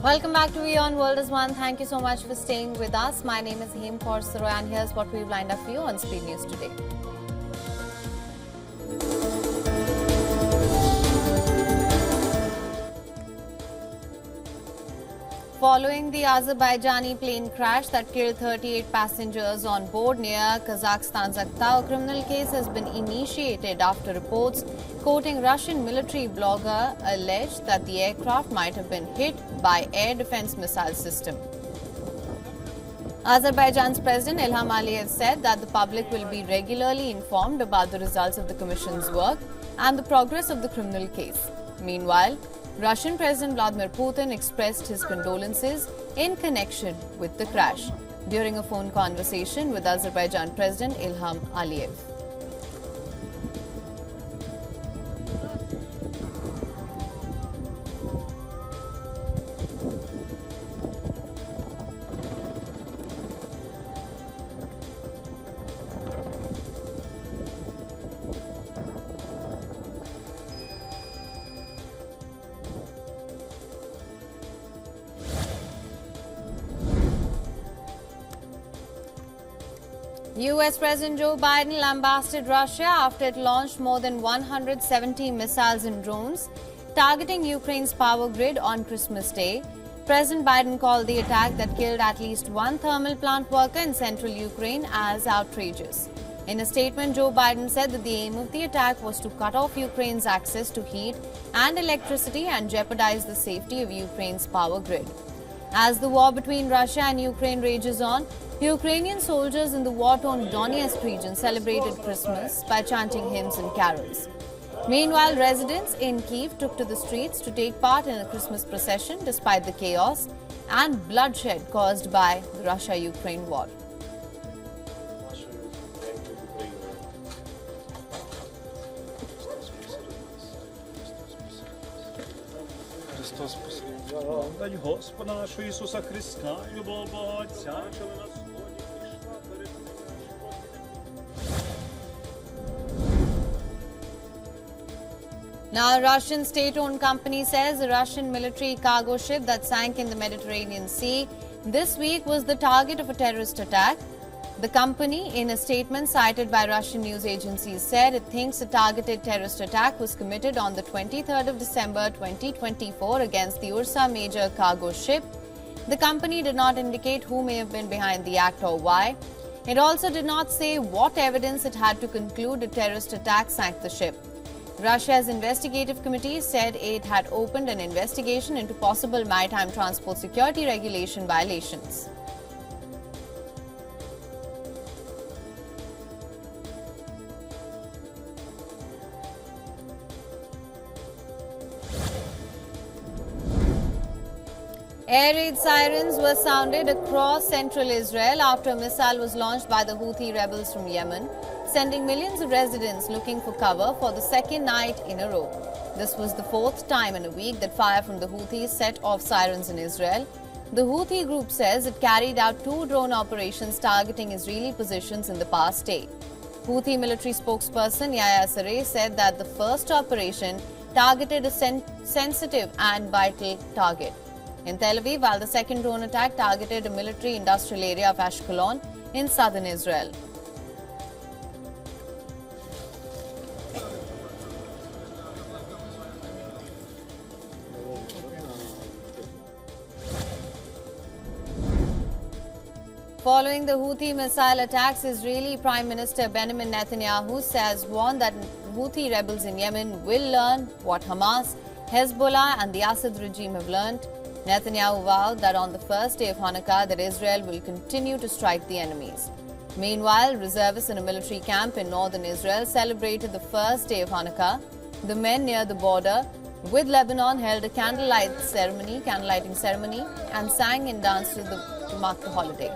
Welcome back to WION World is One. Thank you so much for staying with us. My name is Him Korsaro and here's what we've lined up for you on Speed News today. Following the Azerbaijani plane crash that killed 38 passengers on board near Kazakhstan's Aktau, a criminal case has been initiated after reports quoting Russian military blogger alleged that the aircraft might have been hit by air defense missile system. Azerbaijan's President Ilham Aliyev said that the public will be regularly informed about the results of the Commission's work and the progress of the criminal case. Meanwhile, Russian President Vladimir Putin expressed his condolences in connection with the crash during a phone conversation with Azerbaijan President Ilham Aliyev. US President Joe Biden lambasted Russia after it launched more than 170 missiles and drones targeting Ukraine's power grid on Christmas Day. President Biden called the attack that killed at least one thermal plant worker in central Ukraine as outrageous. In a statement, Joe Biden said that the aim of the attack was to cut off Ukraine's access to heat and electricity and jeopardize the safety of Ukraine's power grid. As the war between Russia and Ukraine rages on, Ukrainian soldiers in the war-torn Donetsk region celebrated Christmas by chanting hymns and carols. Meanwhile, residents in Kyiv took to the streets to take part in a Christmas procession despite the chaos and bloodshed caused by the Russia-Ukraine war. День Господа нашого Ісуса Христа, любов Бога Отця, що ви на сході пішла перед Now, a Russian state-owned company says a Russian military cargo ship that sank in the Mediterranean Sea this week was the target of a terrorist attack. The company, in a statement cited by Russian news agencies, said it thinks a targeted terrorist attack was committed on the 23rd of December 2024 against the Ursa Major cargo ship. The company did not indicate who may have been behind the act or why. It also did not say what evidence it had to conclude a terrorist attack sank the ship. Russia's investigative committee said it had opened an investigation into possible maritime transport security regulation violations. Air raid sirens were sounded across central Israel after a missile was launched by the Houthi rebels from Yemen, sending millions of residents looking for cover for the second night in a row. This was the fourth time in a week that fire from the Houthis set off sirens in Israel. The Houthi group says it carried out 2 drone operations targeting Israeli positions in the past day. Houthi military spokesperson Yahya Saree said that the first operation targeted a sensitive and vital target in Tel Aviv, while the second drone attack targeted a military industrial area of Ashkelon in southern Israel. Following the Houthi missile attacks, Israeli Prime Minister Benjamin Netanyahu has warned that Houthi rebels in Yemen will learn what Hamas, Hezbollah and the Assad regime have learned. Netanyahu vowed that on the first day of Hanukkah that Israel will continue to strike the enemies. Meanwhile, reservists in a military camp in northern Israel celebrated the first day of Hanukkah. The men near the border with Lebanon held a candlelighting ceremony and sang and danced to mark the holiday.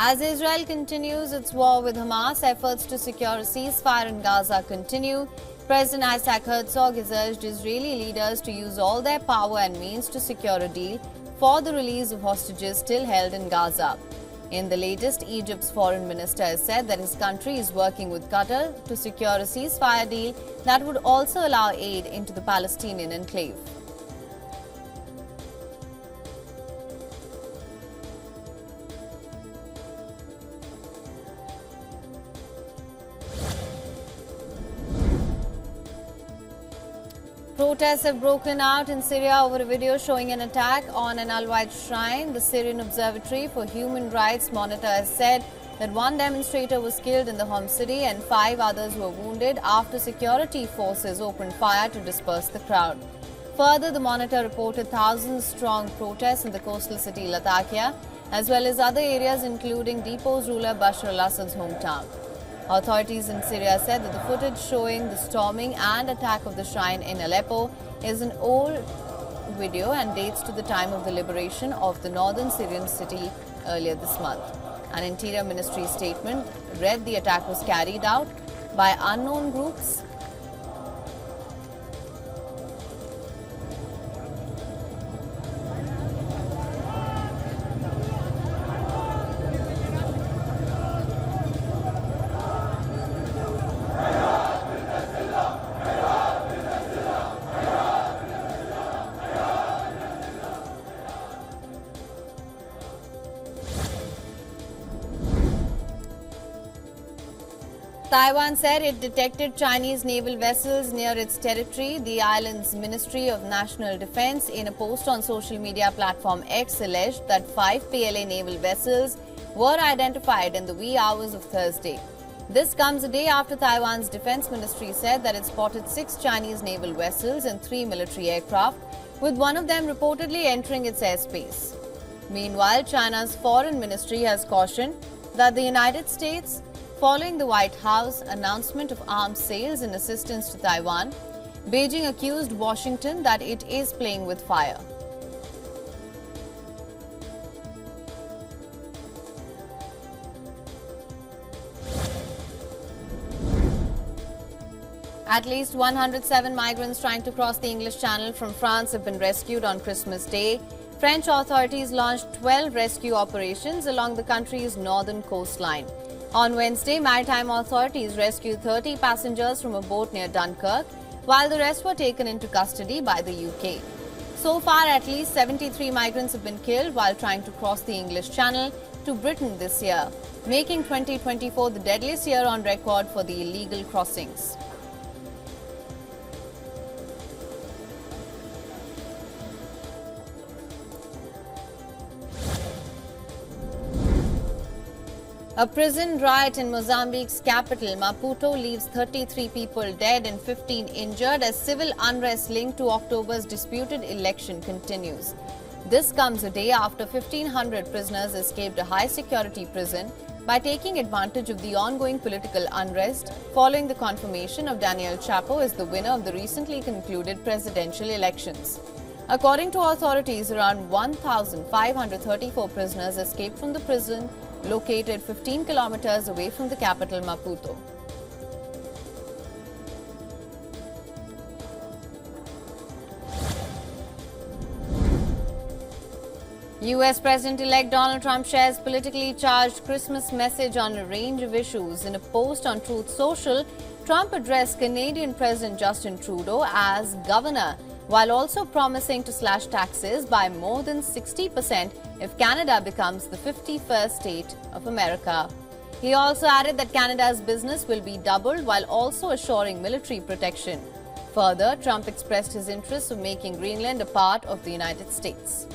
As Israel continues its war with Hamas, efforts to secure a ceasefire in Gaza continue. President Isaac Herzog has urged Israeli leaders to use all their power and means to secure a deal for the release of hostages still held in Gaza. In the latest, Egypt's foreign minister has said that his country is working with Qatar to secure a ceasefire deal that would also allow aid into the Palestinian enclave. Protests have broken out in Syria over a video showing an attack on an al-Waqt shrine. The Syrian Observatory for Human Rights monitor has said that one demonstrator was killed in the home city and 5 others were wounded after security forces opened fire to disperse the crowd. Further, the monitor reported thousands-strong protests in the coastal city Latakia, as well as other areas including deposed ruler Bashar al-Assad's hometown. Authorities in Syria said that the footage showing the storming and attack of the shrine in Aleppo is an old video and dates to the time of the liberation of the northern Syrian city earlier this month. An Interior Ministry statement read the attack was carried out by unknown groups. Taiwan said it detected Chinese naval vessels near its territory. The island's Ministry of National Defense, in a post on social media platform X, alleged that 5 PLA naval vessels were identified in the wee hours of Thursday. This comes a day after Taiwan's defense ministry said that it spotted 6 Chinese naval vessels and 3 military aircraft, with one of them reportedly entering its airspace. Meanwhile, China's foreign ministry has cautioned that the United States, following the White House announcement of arms sales in assistance to Taiwan, Beijing accused Washington that it is playing with fire. At least 107 migrants trying to cross the English Channel from France have been rescued on Christmas Day. French authorities launched 12 rescue operations along the country's northern coastline. On Wednesday, maritime authorities rescued 30 passengers from a boat near Dunkirk, while the rest were taken into custody by the UK. So far, at least 73 migrants have been killed while trying to cross the English Channel to Britain this year, making 2024 the deadliest year on record for the illegal crossings. A prison riot in Mozambique's capital, Maputo, leaves 33 people dead and 15 injured as civil unrest linked to October's disputed election continues. This comes a day after 1,500 prisoners escaped a high-security prison by taking advantage of the ongoing political unrest following the confirmation of Daniel Chapo as the winner of the recently concluded presidential elections. According to authorities, around 1,534 prisoners escaped from the prison located 15 kilometers away from the capital, Maputo. US President-elect Donald Trump shares politically charged Christmas message on a range of issues. In a post on Truth Social, Trump addressed Canadian President Justin Trudeau as governor, while also promising to slash taxes by more than 60% if Canada becomes the 51st state of America. He also added that Canada's business will be doubled while also assuring military protection. Further, Trump expressed his interest of making Greenland a part of the United States.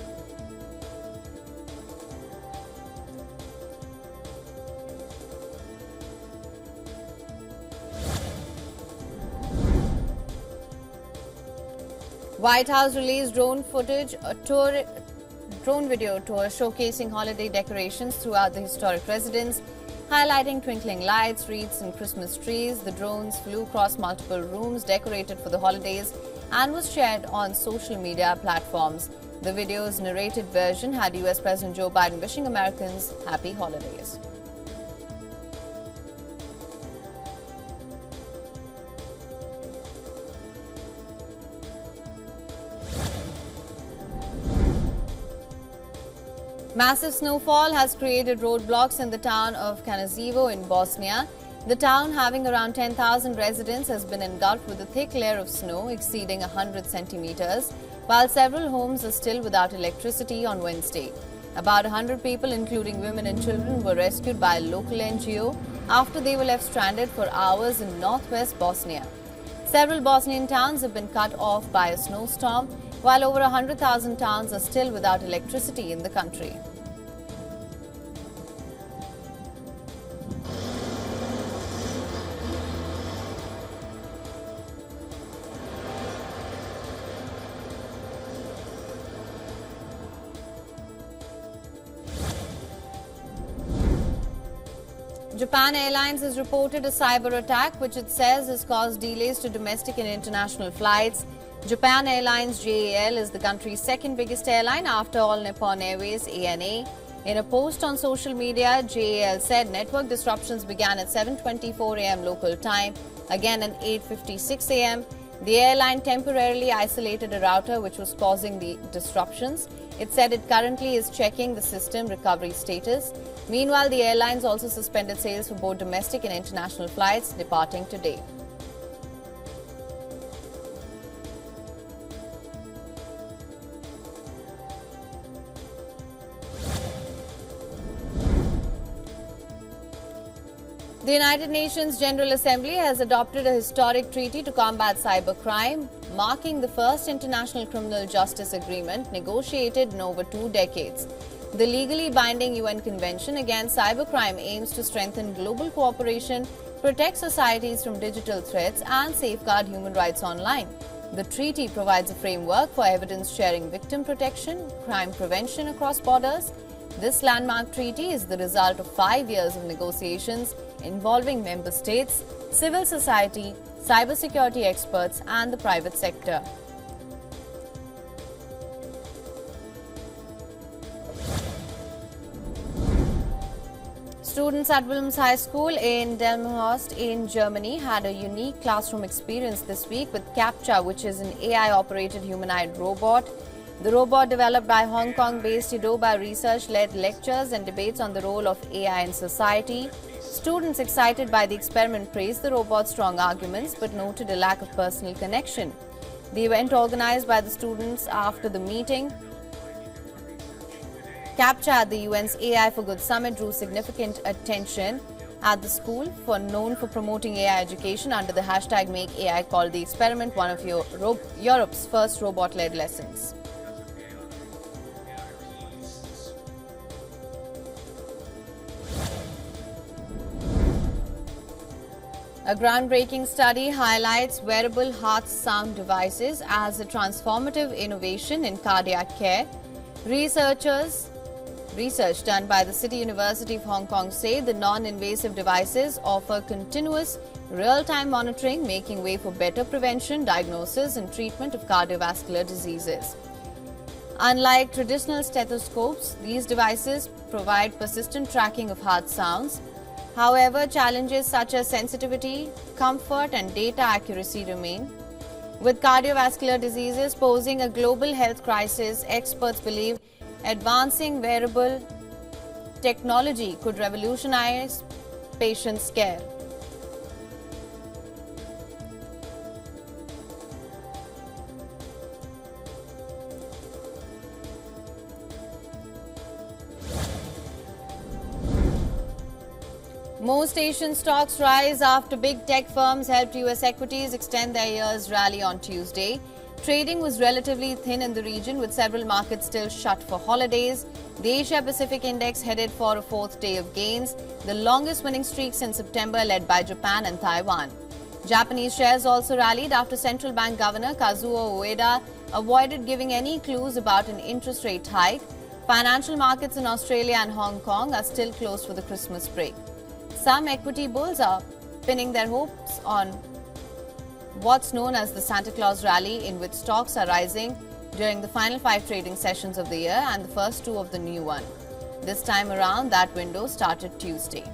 White House released drone footage, drone video tour showcasing holiday decorations throughout the historic residence, highlighting twinkling lights, wreaths and Christmas trees. The drones flew across multiple rooms decorated for the holidays and was shared on social media platforms. The video's narrated version had US President Joe Biden wishing Americans happy holidays. Massive snowfall has created roadblocks in the town of Kanazevo in Bosnia. The town, having around 10,000 residents, has been engulfed with a thick layer of snow exceeding 100 centimeters, while several homes are still without electricity on Wednesday. About 100 people, including women and children, were rescued by a local NGO after they were left stranded for hours in northwest Bosnia. Several Bosnian towns have been cut off by a snowstorm, while over 100,000 towns are still without electricity in the country. Japan Airlines has reported a cyber attack which it says has caused delays to domestic and international flights. Japan Airlines JAL is the country's second biggest airline after All Nippon Airways ANA. In a post on social media, JAL said network disruptions began at 7:24 a.m. local time, again at 8:56 a.m. The airline temporarily isolated a router which was causing the disruptions. It said it currently is checking the system recovery status. Meanwhile, the airlines also suspended sales for both domestic and international flights departing today. The United Nations General Assembly has adopted a historic treaty to combat cybercrime, marking the first international criminal justice agreement negotiated in over 2 decades. The legally binding UN Convention against Cybercrime aims to strengthen global cooperation, protect societies from digital threats, and safeguard human rights online. The treaty provides a framework for evidence sharing, victim protection, crime prevention across borders. This landmark treaty is the result of 5 years of negotiations involving member states, civil society, cybersecurity experts, and the private sector. Students at Wilhelms High School in Delmenhorst in Germany had a unique classroom experience this week with CAPTCHA, which is an AI-operated humanoid robot. The robot, developed by Hong Kong-based Idoba Research, led lectures and debates on the role of AI in society. Students excited by the experiment praised the robot's strong arguments but noted a lack of personal connection. The event, organized by the students after the meeting, CAPTCHA at the UN's AI for Good Summit, drew significant attention at the school, known for promoting AI education under the hashtag #MakeAI, called the experiment one of Europe's first robot-led lessons. A groundbreaking study highlights wearable heart sound devices as a transformative innovation in cardiac care. Research done by the City University of Hong Kong say the non-invasive devices offer continuous real-time monitoring, making way for better prevention, diagnosis, and treatment of cardiovascular diseases. Unlike traditional stethoscopes, these devices provide persistent tracking of heart sounds. However, challenges such as sensitivity, comfort, and data accuracy remain. With cardiovascular diseases posing a global health crisis, experts believe advancing wearable technology could revolutionize patients' care. Most Asian stocks rise after big tech firms helped US equities extend their year's rally on Tuesday. Trading was relatively thin in the region, with several markets still shut for holidays. The Asia-Pacific Index headed for a 4th day of gains, the longest winning streak since September, led by Japan and Taiwan. Japanese shares also rallied after central bank governor Kazuo Ueda avoided giving any clues about an interest rate hike. Financial markets in Australia and Hong Kong are still closed for the Christmas break. Some equity bulls are pinning their hopes on what's known as the Santa Claus rally, in which stocks are rising during the final 5 trading sessions of the year and the first 2 of the new one. This time around, that window started Tuesday.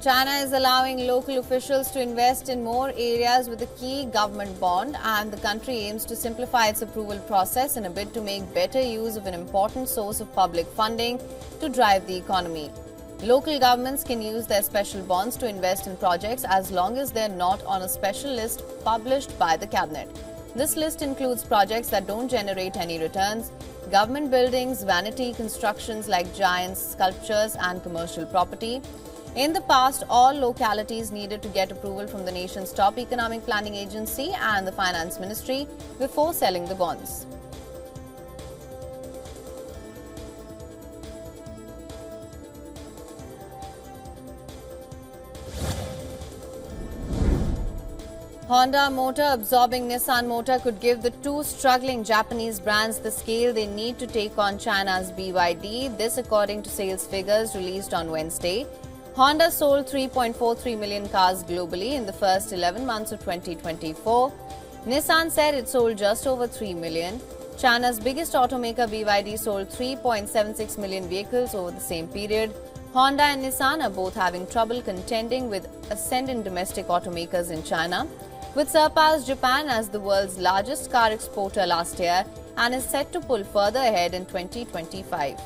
China is allowing local officials to invest in more areas with a key government bond, and the country aims to simplify its approval process in a bid to make better use of an important source of public funding to drive the economy. Local governments can use their special bonds to invest in projects as long as they're not on a special list published by the cabinet. This list includes projects that don't generate any returns, government buildings, vanity constructions like giant sculptures, and commercial property. In the past, all localities needed to get approval from the nation's top economic planning agency and the finance ministry before selling the bonds. Honda Motor absorbing Nissan Motor could give the two struggling Japanese brands the scale they need to take on China's BYD. This according to sales figures released on Wednesday. Honda sold 3.43 million cars globally in the first 11 months of 2024. Nissan said it sold just over 3 million. China's biggest automaker BYD sold 3.76 million vehicles over the same period. Honda and Nissan are both having trouble contending with ascendant domestic automakers in China, which surpassed Japan as the world's largest car exporter last year and is set to pull further ahead in 2025.